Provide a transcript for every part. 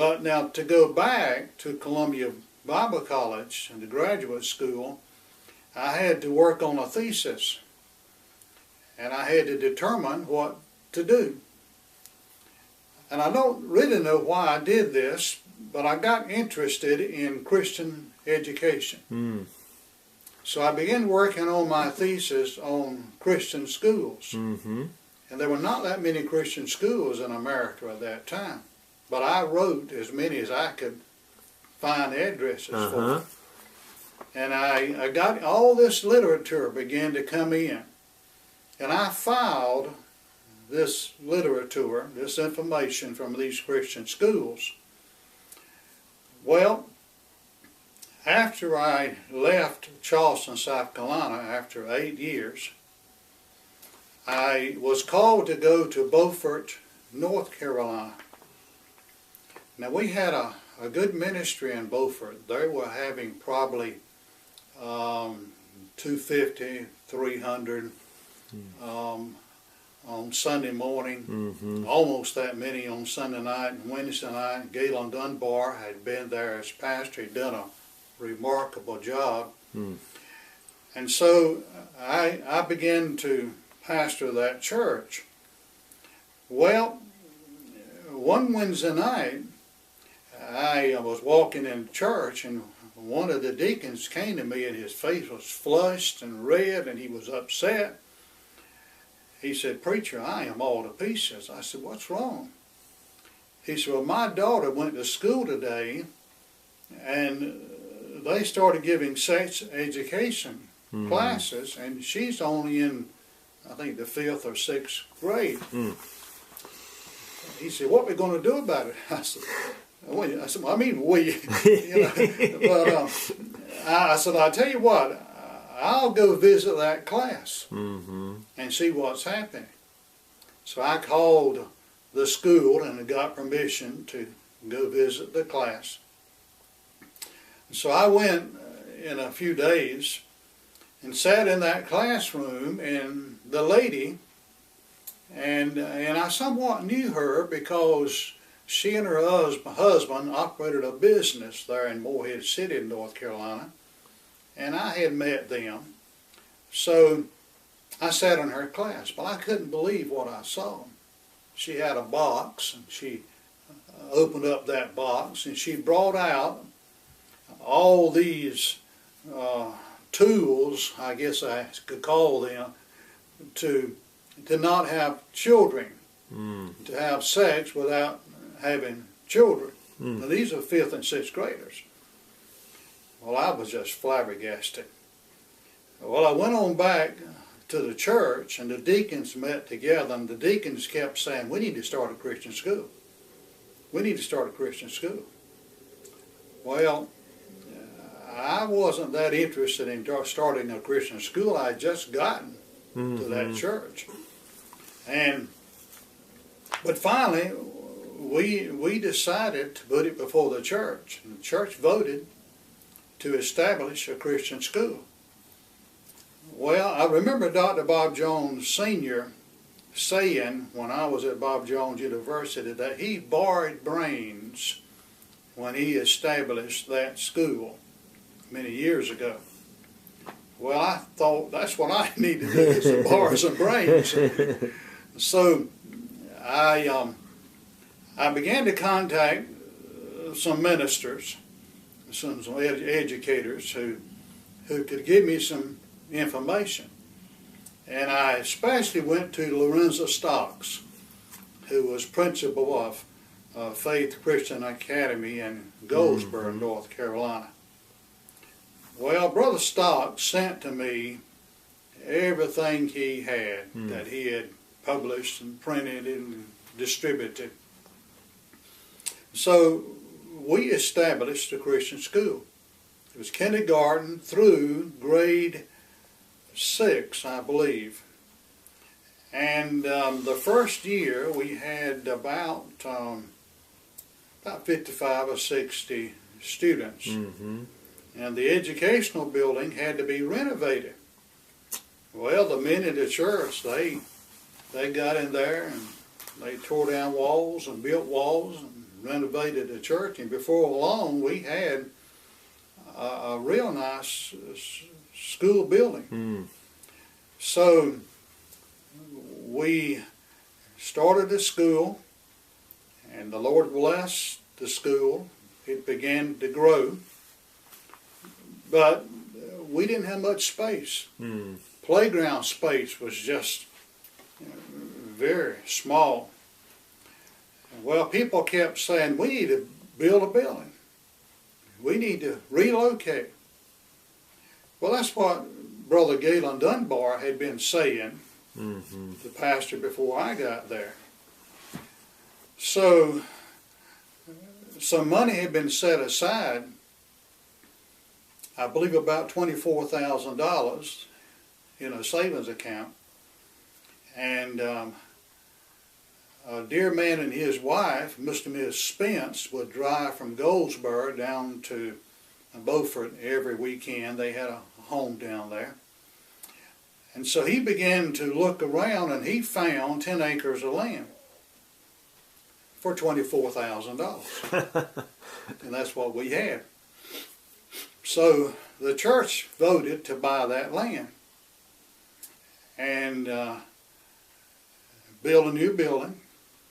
But now to go back to Columbia Bible College and the graduate school, I had to work on a thesis, and I had to determine what to do. And I don't really know why I did this, but I got interested in Christian education. So I began working on my thesis on Christian schools. And there were not that many Christian schools in America at that time. But I wrote as many as I could find addresses for. And I got all this literature began to come in. And I filed this literature, this information from these Christian schools. Well, after I left Charleston, South Carolina, after 8 years, I was called to go to Beaufort, North Carolina. Now we had a good ministry in Beaufort. They were having probably 250, 300 on Sunday morning, almost that many on Sunday night and Wednesday night. Galen Dunbar had been there as pastor. He'd done a remarkable job. And so I began to pastor that church. Well, one Wednesday night, I was walking in church, and one of the deacons came to me, and his face was flushed and red, and he was upset. He said, "Preacher, I am all to pieces." I said, "What's wrong?" He said, "Well, my daughter went to school today, and they started giving sex education classes, and she's only in, I think, the 5th or 6th grade." He said, "What are we going to do about it?" I said, well, I mean, we. But I said, "I'll tell you what, I'll go visit that class and see what's happening." So I called the school and got permission to go visit the class. So I went in a few days and sat in that classroom, and the lady, and I somewhat knew her because she and her husband operated a business there in Morehead City, North Carolina, and I had met them. So I sat in her class, but I couldn't believe what I saw. She had a box, and she opened up that box, and she brought out all these tools, I guess I could call them, to not have children, to have sex without having children. Now, these are 5th and 6th graders. Well, I was just flabbergasted. Well, I went on back to the church, and the deacons met together, and the deacons kept saying, "We need to start a Christian school. We need to start a Christian school." Well, I wasn't that interested in starting a Christian school. I had just gotten to that church. But finally, we decided to put it before the church. And the church voted to establish a Christian school. Well, I remember Dr. Bob Jones Sr. saying, when I was at Bob Jones University, that he borrowed brains when he established that school many years ago. Well, I thought that's what I need to do, is to borrow some brains. So I began to contact some ministers, some educators who could give me some information. And I especially went to Lorenzo Stocks, who was principal of Faith Christian Academy in Goldsboro, North Carolina. Well, Brother Stocks sent to me everything he had, that he had published and printed and distributed. So we established a Christian school. It was kindergarten through grade 6, I believe. And the first year we had about 55 or 60 students. And the educational building had to be renovated. Well, the men in the church, they got in there and they tore down walls and built walls and renovated the church, and before long we had a real nice school building. So we started the school, and the Lord blessed the school. It began to grow, but we didn't have much space. Playground space was just very small. Well, people kept saying, we need to build a building. We need to relocate. Well, that's what Brother Galen Dunbar had been saying, the pastor, before I got there. So some money had been set aside, I believe about $24,000 in a savings account. And a dear man and his wife, Mr. and Ms. Spence, would drive from Goldsboro down to Beaufort every weekend. They had a home down there. And so he began to look around, and he found 10 acres of land for $24,000. And that's what we had. So the church voted to buy that land and build a new building,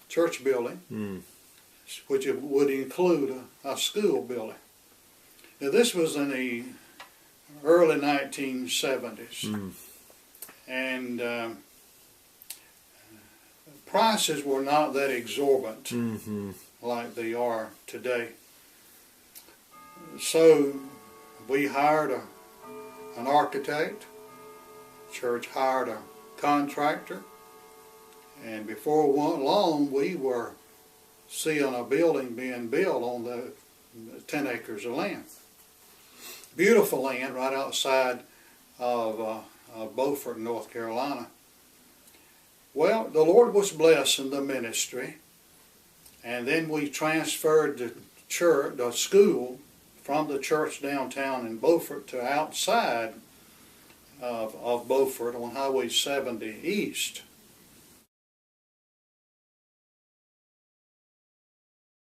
church building, which would include a school building. Now, this was in the early 1970s. And prices were not that exorbitant like they are today. So we hired an architect, church hired a contractor, and before long we were seeing a building being built on the 10 acres of land. Beautiful land right outside of Beaufort, North Carolina. Well, the Lord was blessing the ministry, and then we transferred the church, the school, from the church downtown in Beaufort to outside of Beaufort on Highway 70 East.